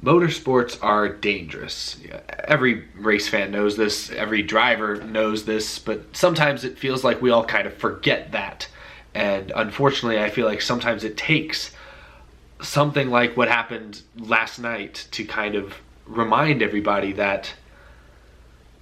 Motorsports are dangerous. Every race fan knows this, every driver knows this, but sometimes it feels like we all kind of forget that. And unfortunately, I feel like sometimes it takes something like what happened last night to kind of remind everybody that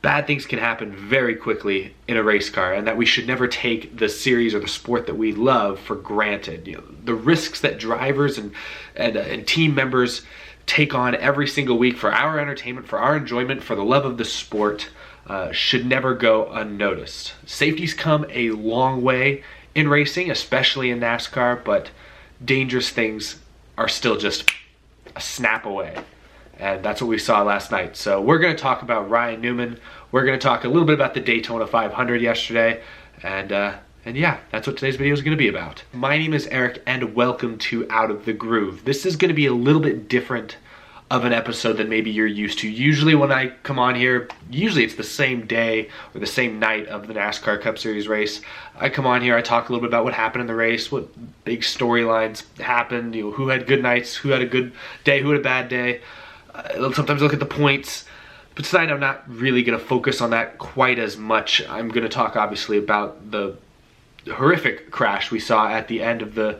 bad things can happen very quickly in a race car, and that we should never take the series or the sport that we love for granted. The risks that drivers and team members take on every single week for our entertainment, for our enjoyment, for the love of the sport, should never go unnoticed. Safety's come a long way in racing, especially in NASCAR, but dangerous things are still just a snap away. And that's what we saw last night. So we're going to talk about Ryan Newman. We're going to talk a little bit about the Daytona 500 yesterday. And yeah, that's what today's video is going to be about. My name is Eric, and welcome to Out of the Groove. This is going to be a little bit different of an episode than maybe you're used to. Usually when I come on here, usually it's the same day or the same night of the NASCAR Cup Series race. I come on here, I talk a little bit about what happened in the race, what big storylines happened, who had good nights, who had a good day, who had a bad day. Sometimes look at the points, but tonight I'm not really going to focus on that quite as much. I'm going to talk obviously about the horrific crash we saw at the end of the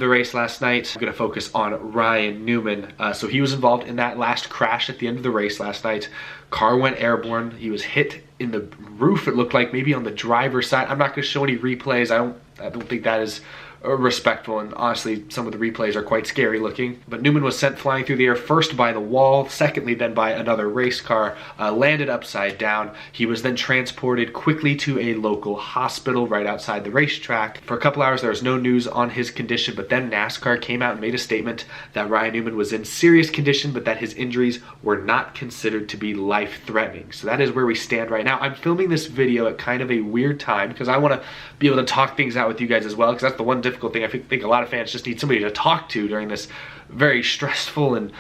race last night. I'm going to focus on Ryan Newman. So he was involved in that last crash at the end of the race last night. Car went airborne. He was hit in the roof, it looked like, maybe on the driver's side. I'm not going to show any replays. I don't think that is respectful, and honestly some of the replays are quite scary looking. But Newman was sent flying through the air, first by the wall, secondly then by another race car, landed upside down. He was then transported quickly to a local hospital right outside the racetrack. For a couple hours there was no news on his condition, but then NASCAR came out and made a statement that Ryan Newman was in serious condition, but that his injuries were not considered to be life-threatening. So that is where we stand right now. I'm filming this video at kind of a weird time because I want to be able to talk things out with you guys as well, because that's the one difficult thing. I think a lot of fans just need somebody to talk to during this very stressful and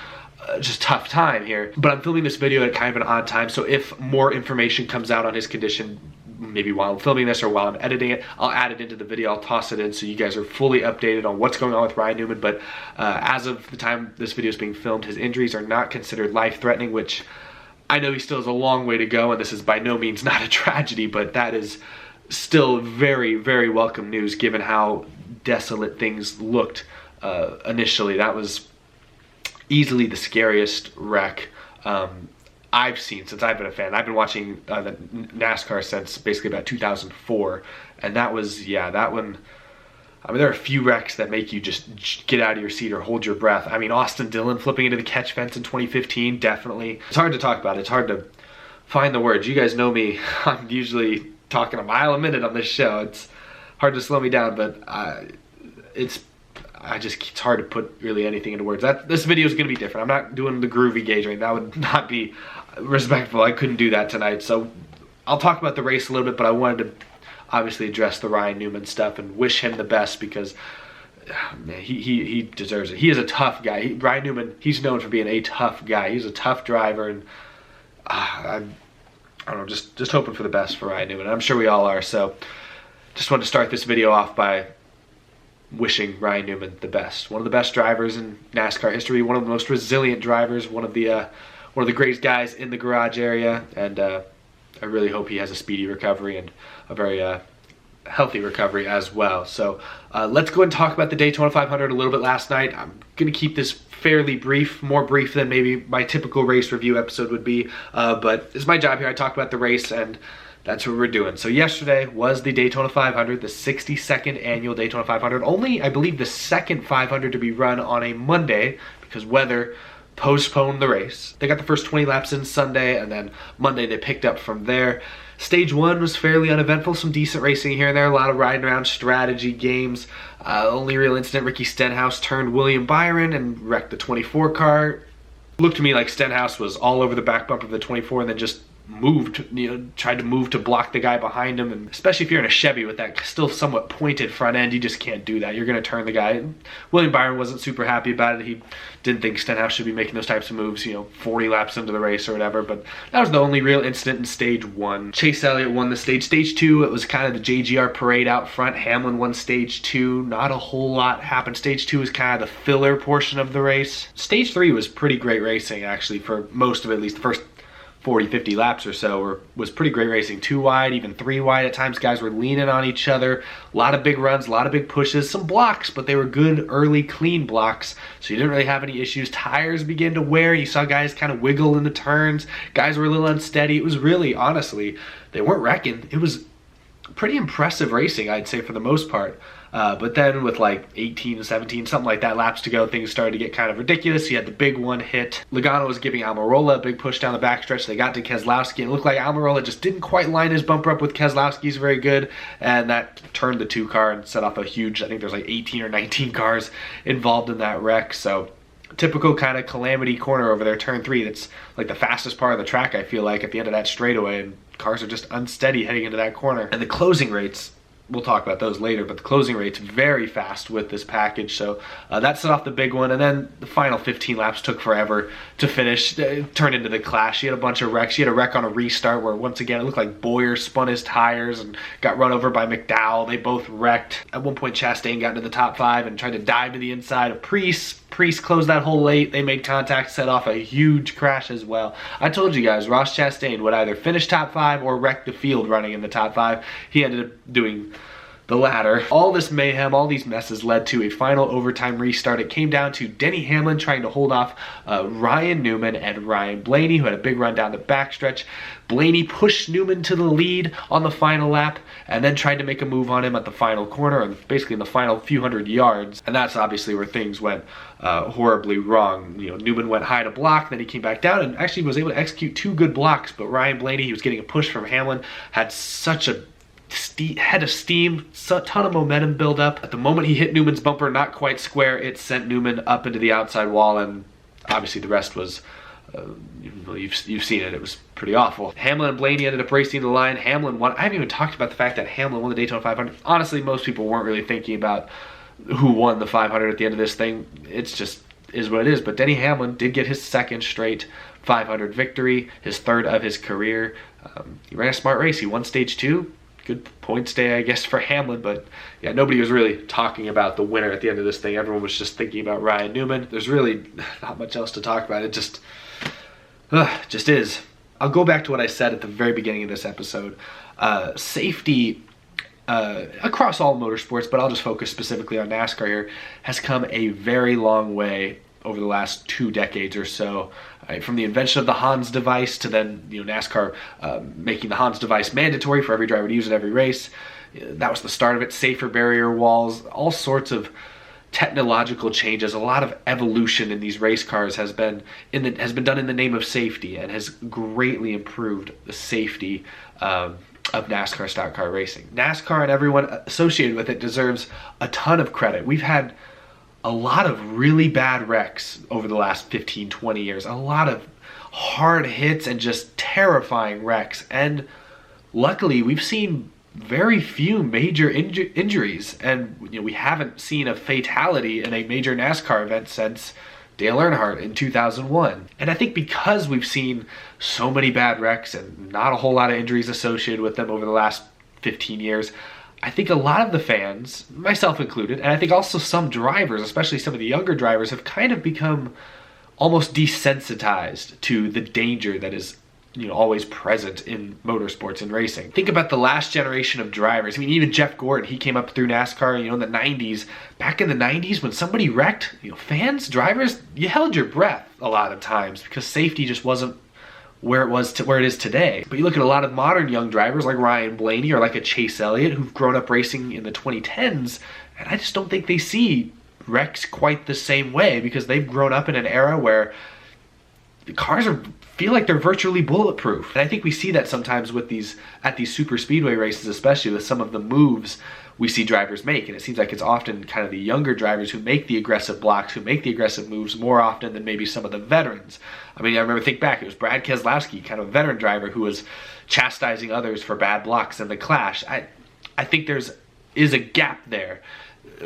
just tough time here. But I'm filming this video at kind of an odd time, so if more information comes out on his condition, maybe while I'm filming this or while I'm editing it, I'll add it into the video, I'll toss it in so you guys are fully updated on what's going on with Ryan Newman. But as of the time this video is being filmed, his injuries are not considered life-threatening, which I know he still has a long way to go, and this is by no means not a tragedy, but that is still very, very welcome news given how desolate things looked initially. That was easily the scariest wreck I've seen since I've been a fan. I've been watching the NASCAR since basically about 2004, and that was, yeah, that one. I mean, there are a few wrecks that make you just get out of your seat or hold your breath. I mean, Austin Dillon flipping into the catch fence in 2015, definitely. It's hard to talk about. It's hard to find the words. You guys know me. I'm usually talking a mile a minute on this show. It's hard to slow me down, but it's hard to put really anything into words. This video is going to be different. I'm not doing the groovy gauge right. That would not be respectful. I couldn't do that tonight. So I'll talk about the race a little bit, but I wanted to obviously address the Ryan Newman stuff and wish him the best, because man, he deserves it. He is a tough guy. Ryan Newman, he's known for being a tough guy. He's a tough driver, and I don't know, just hoping for the best for Ryan Newman. I'm sure we all are. So just wanted to start this video off by wishing Ryan Newman the best. One of the best drivers in NASCAR history, one of the most resilient drivers, one of the greatest guys in the garage area, and I really hope he has a speedy recovery and a very healthy recovery as well. So let's go and talk about the Daytona 500 a little bit last night. I'm going to keep this fairly brief, more brief than maybe my typical race review episode would be, but it's my job here. I talk about the race, and that's what we're doing. So yesterday was the Daytona 500, the 62nd annual Daytona 500. Only, I believe, the second 500 to be run on a Monday because weather postponed the race. They got the first 20 laps in Sunday, and then Monday they picked up from there. Stage 1 was fairly uneventful, some decent racing here and there, a lot of riding around strategy games. Only real incident, Ricky Stenhouse turned William Byron and wrecked the 24 car. Looked to me like Stenhouse was all over the back bumper of the 24 and then just moved, tried to move to block the guy behind him, and especially if you're in a Chevy with that still somewhat pointed front end, you just can't do that. You're going to turn the guy. William Byron wasn't super happy about it. He didn't think Stenhouse should be making those types of moves, 40 laps into the race or whatever, but that was the only real incident in stage 1. Chase Elliott won the stage. Stage 2, it was kind of the JGR parade out front. Hamlin won stage 2. Not a whole lot happened. Stage 2 was kind of the filler portion of the race. Stage 3 was pretty great racing, actually, for most of it, at least the first 40, 50 laps or so was pretty great racing. 2 wide, even 3 wide at times. Guys were leaning on each other. A lot of big runs, a lot of big pushes, some blocks, but they were good, early, clean blocks, so you didn't really have any issues. Tires began to wear. You saw guys kind of wiggle in the turns. Guys were a little unsteady. It was really, honestly, they weren't wrecking. It was pretty impressive racing, I'd say, for the most part. But then with like 18, 17, something like that laps to go, things started to get kind of ridiculous. He had the big one hit. Logano was giving Almirola a big push down the backstretch. They got to Keselowski, and it looked like Almirola just didn't quite line his bumper up with Keselowski's very good, and that turned the 2 car and set off a huge, I think there's like 18 or 19 cars involved in that wreck. So typical kind of calamity corner over there, turn 3. That's like the fastest part of the track, I feel like, at the end of that straightaway, and cars are just unsteady heading into that corner. And the closing rates, we'll talk about those later, but the closing rate's very fast with this package, so that set off the big one. And then the final 15 laps took forever to finish. It turned into the clash. You had a bunch of wrecks. You had a wreck on a restart where, once again, it looked like Boyer spun his tires and got run over by McDowell. They both wrecked. At one point, Chastain got into the top 5 and tried to dive to the inside of Preece. Preece closed that hole late. They made contact, set off a huge crash as well. I told you guys, Ross Chastain would either finish top 5 or wreck the field running in the top 5. He ended up doing the latter. All this mayhem, all these messes led to a final overtime restart. It came down to Denny Hamlin trying to hold off Ryan Newman and Ryan Blaney, who had a big run down the backstretch. Blaney pushed Newman to the lead on the final lap and then tried to make a move on him at the final corner, and basically in the final few hundred yards. And that's obviously where things went horribly wrong. Newman went high to block, then he came back down and actually was able to execute 2 good blocks, but Ryan Blaney, he was getting a push from Hamlin, had such a head of steam, a ton of momentum build up. At the moment he hit Newman's bumper, not quite square, it sent Newman up into the outside wall, and obviously the rest was, you've seen it. It was pretty awful. Hamlin and Blaney ended up racing the line. Hamlin won. I haven't even talked about the fact that Hamlin won the Daytona 500. Honestly, most people weren't really thinking about who won the 500 at the end of this thing. It's just is what it is. But Denny Hamlin did get his 2nd straight 500 victory, his 3rd of his career. He ran a smart race. He won stage 2. Good points day, I guess, for Hamlin, but yeah, nobody was really talking about the winner at the end of this thing. Everyone was just thinking about Ryan Newman. There's really not much else to talk about. It just is. I'll go back to what I said at the very beginning of this episode. Safety across all motorsports, but I'll just focus specifically on NASCAR here, has come a very long way over the last 2 decades or so. From the invention of the Hans device to then NASCAR making the Hans device mandatory for every driver to use at every race. That was the start of it. Safer barrier walls, all sorts of technological changes. A lot of evolution in these race cars has been done in the name of safety, and has greatly improved the safety of NASCAR stock car racing. NASCAR and everyone associated with it deserves a ton of credit. We've had a lot of really bad wrecks over the last 15, 20 years. A lot of hard hits and just terrifying wrecks. And luckily, we've seen very few major injuries. And we haven't seen a fatality in a major NASCAR event since Dale Earnhardt in 2001. And I think because we've seen so many bad wrecks and not a whole lot of injuries associated with them over the last 15 years, I think a lot of the fans, myself included, and I think also some drivers, especially some of the younger drivers, have kind of become almost desensitized to the danger that is always present in motorsports and racing. Think about the last generation of drivers. I mean, even Jeff Gordon, he came up through NASCAR, in the 90s. Back in the 90s, when somebody wrecked, fans, drivers, you held your breath a lot of times because safety just wasn't where it is today. But you look at a lot of modern young drivers like Ryan Blaney or like a Chase Elliott who've grown up racing in the 2010s, and I just don't think they see wrecks quite the same way because they've grown up in an era where the cars feel like they're virtually bulletproof. And I think we see that sometimes with at these super speedway races, especially with some of the moves we see drivers make. And it seems like it's often kind of the younger drivers who make the aggressive blocks, who make the aggressive moves more often than maybe some of the veterans. I mean, I remember, think back, it was Brad Keselowski, kind of a veteran driver, who was chastising others for bad blocks in the Clash. I think is a gap there.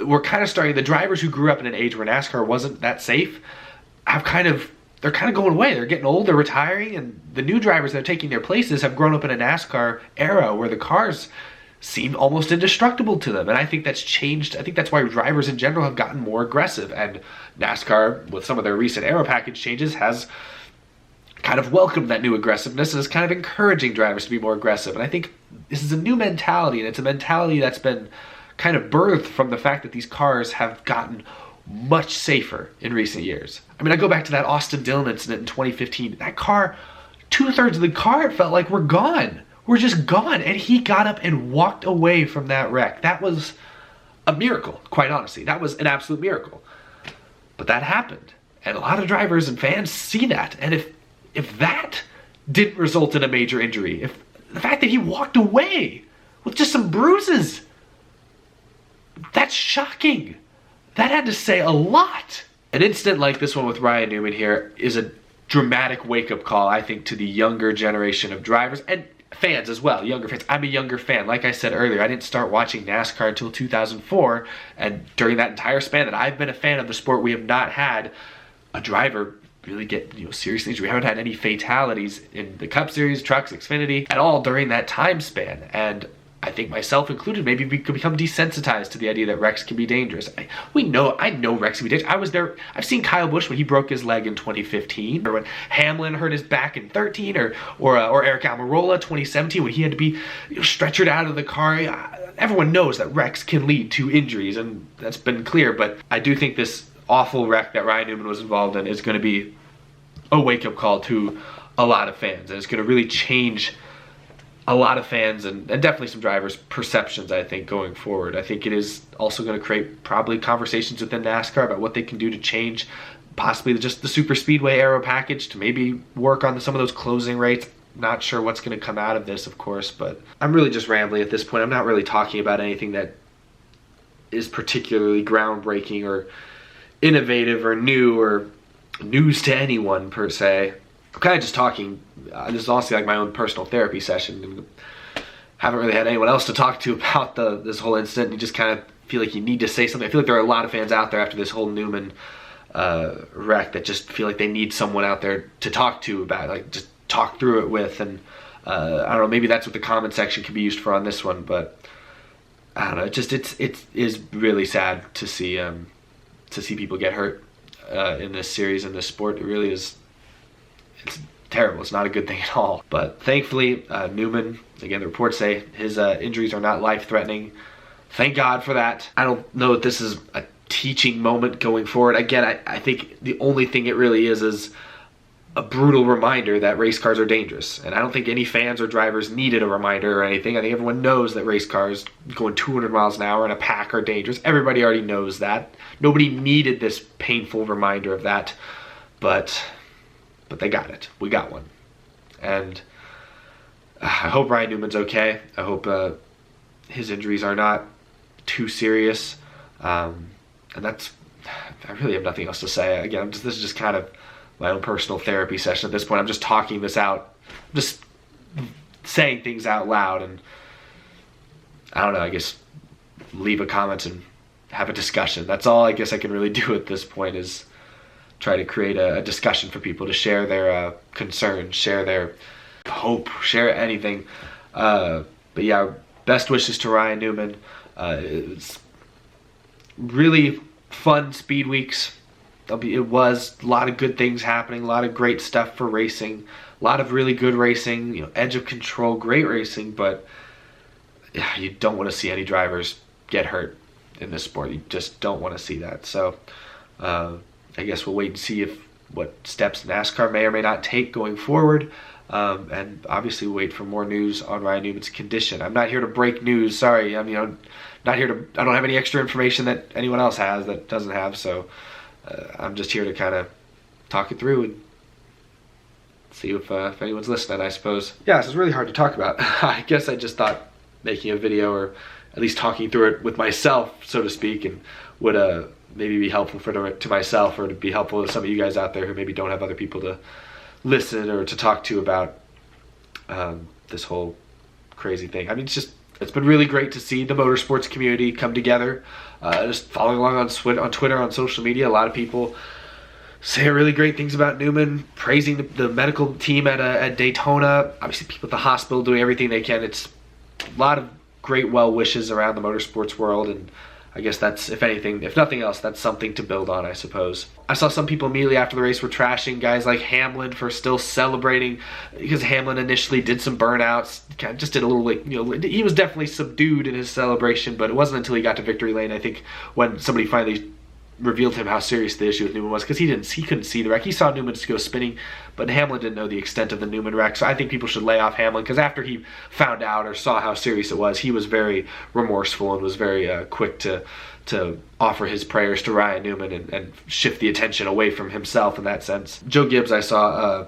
We're kind of starting, the drivers who grew up in an age where NASCAR wasn't that safe they're kind of going away. They're getting old, they're retiring, and the new drivers that are taking their places have grown up in a NASCAR era where the cars seem almost indestructible to them. And I think that's changed. I think that's why drivers in general have gotten more aggressive. And NASCAR, with some of their recent aero package changes, has kind of welcomed that new aggressiveness and is kind of encouraging drivers to be more aggressive. And I think this is a new mentality, and it's a mentality that's been kind of birthed from the fact that these cars have gotten much safer in recent years. I mean, I go back to that Austin Dillon incident in 2015. That car, 2/3 of the car, it felt like were gone. We're just gone. And he got up and walked away from that wreck. That was a miracle, quite honestly. That was an absolute miracle. But that happened. And a lot of drivers and fans see that. And if that didn't result in a major injury, if the fact that he walked away with just some bruises, that's shocking. That had to say a lot. An incident like this one with Ryan Newman here is a dramatic wake-up call, I think, to the younger generation of drivers and fans as well, younger fans. I'm a younger fan. Like I said earlier, I didn't start watching NASCAR until 2004, and during that entire span that I've been a fan of the sport, we have not had a driver really get seriously injured. We haven't had any fatalities in the Cup Series, trucks, Xfinity at all during that time span. And I think myself included, maybe we could become desensitized to the idea that wrecks can be dangerous. I know wrecks can be dangerous. I was there. I've seen Kyle Busch when he broke his leg in 2015, or when Hamlin hurt his back in 13, or Eric Almirola 2017 when he had to be stretchered out of the car. Everyone knows that wrecks can lead to injuries, and that's been clear. But I do think this awful wreck that Ryan Newman was involved in is going to be a wake-up call to a lot of fans, and it's going to really change a lot of fans and definitely some drivers' perceptions, I think, going forward. I think it is also going to create probably conversations within NASCAR about what they can do to change possibly just the super speedway aero package, to maybe work on some of those closing rates. Not sure what's going to come out of this, of course, but I'm really just rambling at this point. I'm not really talking about anything that is particularly groundbreaking or innovative or new or news to anyone per se. I'm kind of just talking, this is honestly like my own personal therapy session, and haven't really had anyone else to talk to about this whole incident. You just kind of feel like you need to say something. I feel like there are a lot of fans out there after this whole Newman wreck that just feel like they need someone out there to talk to about it, like just talk through it with. And I don't know, maybe that's what the comment section can be used for on this one, but I don't know. It is really sad to see people get hurt in this series, in this sport. It really is. It's terrible. It's not a good thing at all. But thankfully, Newman, again, the reports say his injuries are not life-threatening. Thank God for that. I don't know if this is a teaching moment going forward. Again, I think the only thing it really is a brutal reminder that race cars are dangerous. And I don't think any fans or drivers needed a reminder or anything. I think everyone knows that race cars going 200 miles an hour in a pack are dangerous. Everybody already knows that. Nobody needed this painful reminder of that. But they got it. We got one. And I hope Ryan Newman's okay. I hope his injuries are not too serious. And I really have nothing else to say. Again, this is just kind of my own personal therapy session at this point. I'm just talking this out. I'm just saying things out loud. And I don't know, I guess leave a comment and have a discussion. That's all I guess I can really do at this point, is try to create a discussion for people to share their concerns, share their hope, share anything. But yeah, best wishes to Ryan Newman. It's really fun speed weeks. It was a lot of good things happening, a lot of great stuff for racing, a lot of really good racing, edge of control, great racing, but yeah, you don't want to see any drivers get hurt in this sport. You just don't want to see that. So I guess we'll wait and see what steps NASCAR may or may not take going forward, and obviously wait for more news on Ryan Newman's condition. I'm not here to break news. Sorry, I don't have any extra information that anyone else has that doesn't have. So I'm just here to kind of talk it through and see if anyone's listening, I suppose. Yeah, this is really hard to talk about. I guess I just thought making a video, or at least talking through it with myself, so to speak, and would maybe be helpful to myself, or to be helpful to some of you guys out there who maybe don't have other people to listen or to talk to about this whole crazy thing. I mean, it's been really great to see the motorsports community come together. Just following along on Twitter, on social media, a lot of people say really great things about Newman, praising the medical team at Daytona. Obviously, people at the hospital doing everything they can. It's a lot of great well wishes around the motorsports world, and I guess that's, if nothing else, that's something to build on, I suppose. I saw some people immediately after the race were trashing guys like Hamlin for still celebrating, because Hamlin initially did some burnouts, kind of just did a little, like, he was definitely subdued in his celebration, but it wasn't until he got to victory lane, I think, when somebody finally revealed to him how serious the issue with Newman was, because he couldn't see the wreck. He saw Newman just go spinning, but Hamlin didn't know the extent of the Newman wreck. So I think people should lay off Hamlin, because after he found out or saw how serious it was, he was very remorseful and was very quick to offer his prayers to Ryan Newman and shift the attention away from himself in that sense. Joe Gibbs, I saw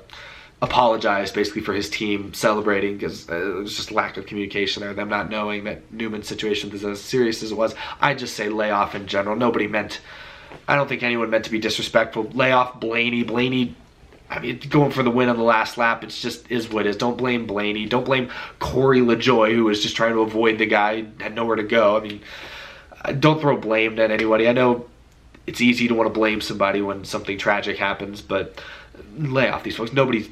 apologize basically for his team celebrating, because it was just lack of communication there, them not knowing that Newman's situation was as serious as it was. I just say lay off in general. I don't think anyone meant to be disrespectful. Lay off Blaney. Blaney, I mean, going for the win on the last lap, it's just is what it is. Don't blame Blaney. Don't blame Corey LaJoie, who was just trying to avoid the guy, had nowhere to go. I mean, don't throw blame at anybody. I know it's easy to want to blame somebody when something tragic happens, but lay off these folks. Nobody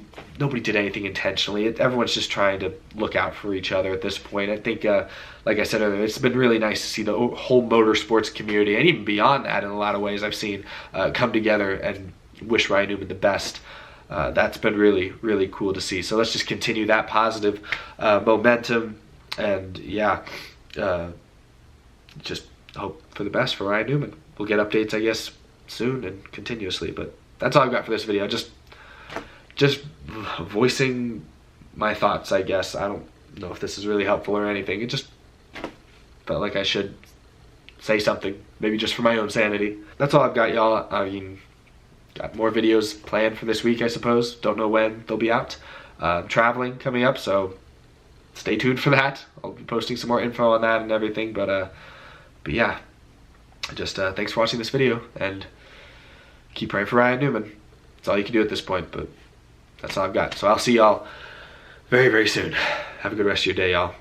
did anything intentionally. Everyone's just trying to look out for each other at this point. I think, like I said earlier, it's been really nice to see the whole motorsports community, and even beyond that in a lot of ways I've seen, come together and wish Ryan Newman the best. That's been really, really cool to see. So let's just continue that positive momentum, and yeah, just hope for the best for Ryan Newman. We'll get updates, I guess, soon and continuously, but that's all I've got for this video. Just voicing my thoughts, I guess. I don't know if this is really helpful or anything. It just felt like I should say something, maybe just for my own sanity. That's all I've got, y'all. I mean, got more videos planned for this week, I suppose. Don't know when they'll be out. Traveling coming up, so stay tuned for that. I'll be posting some more info on that and everything, but yeah, just thanks for watching this video, and keep praying for Ryan Newman. That's all you can do at this point, but that's all I've got. So I'll see y'all very, very soon. Have a good rest of your day, y'all.